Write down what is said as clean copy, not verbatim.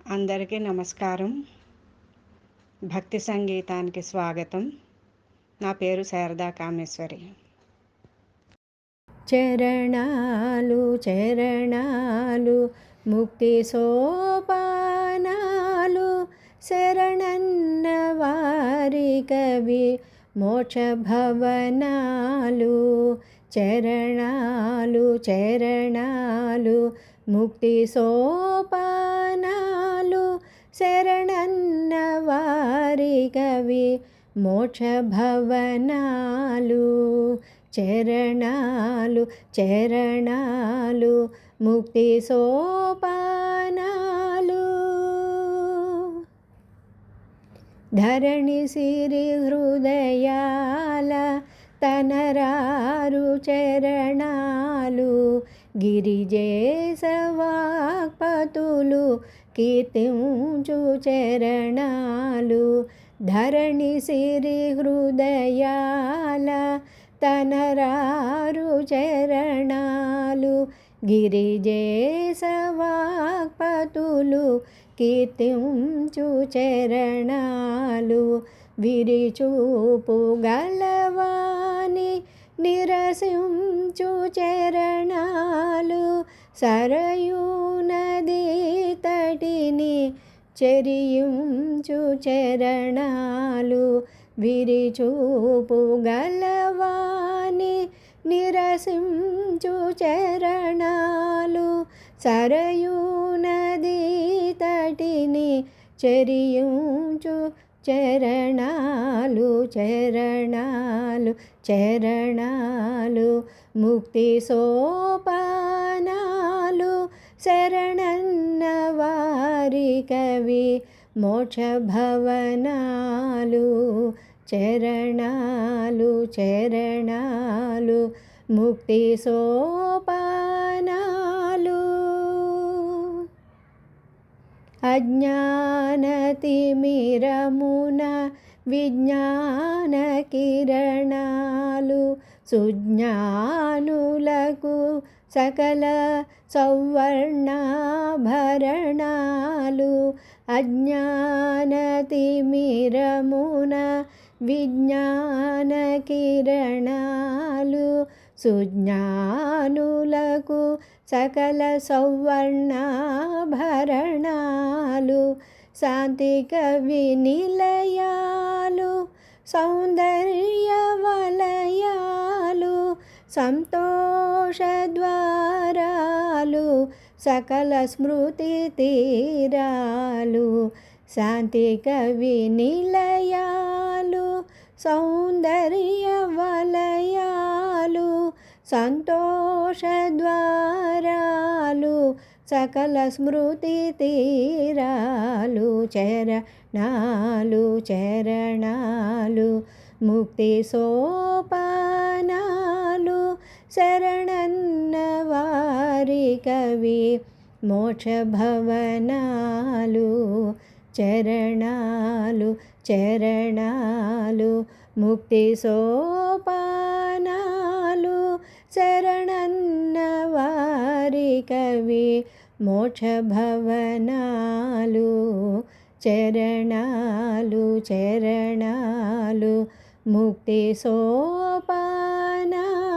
అందరికీ నమస్కారం. భక్తి సంగీతానికి స్వాగతం. నా పేరు శారదా కామేశ్వరి. చరణాలు చరణాలు ముక్తి సోపానాలు శరణన్న వారి కవి మోక్ష భవనాలు. చరణాలు చరణాలు ముక్తి సోపానాలు శరణన్న వారి కవి మోక్ష భవనాలు. చరణాలు చరణాలు ముక్తి సోపానాలు. ధరణి సిరి హృదయాల తనరారు చరణాలు గిరిజేశవాక్పతులు కీర్తించు చరణాలు. ధరణి సిరి హృదయాల తనరారు చరణాలు గిరిజేశవాక్పతులు కీర్తించు చరణాలు. విరిచూపు గలవాని నిరసించు చరణాలు సరయూ నదీ తటిని చెరియించు చరణాలు. విరిచూపు గలవాని నిరసించు చరణాలు సరయూ నదీ తటిని చెరియించు చరణాలు. చరణాలు చరణాలు ముక్తి సోపానాలు శరణన్న వారి కవి మోక్ష భవనాలు. చరణాలు చరణాలు ముక్తి సోపానాలు. అజ్ఞానతిమిరమున విజ్ఞాన కిరణాలు సుజ్ఞానులకు సకల సౌవర్ణాభరణాలు. అజ్ఞానతిమిరమున విజ్ఞాన కిరణాలు సుజ్ఞానులకు సకల సౌవర్ణాభరణాలు. శాంతి కవి నిలయాలు సౌందర్య వలయాలు సంతోష ద్వారాలు సకల స్మృతి తీరాలు. శాంతి కవి నిలయాలు సౌందర్య వలయాలు సంతోష ద్వారాలు సకల స్మృతి తీరాలు. చరణాలు చరణాలు ముక్తి సోపానాలు శరణన్న వారి కవి మోక్ష భవనాలు. చరణాలు చరణాలు ముక్తి సోపానాలు శరణన్న వారి కవి మోక్ష భవనాలు. చరణాలు చరణాలు ముక్తి సోపానాలు.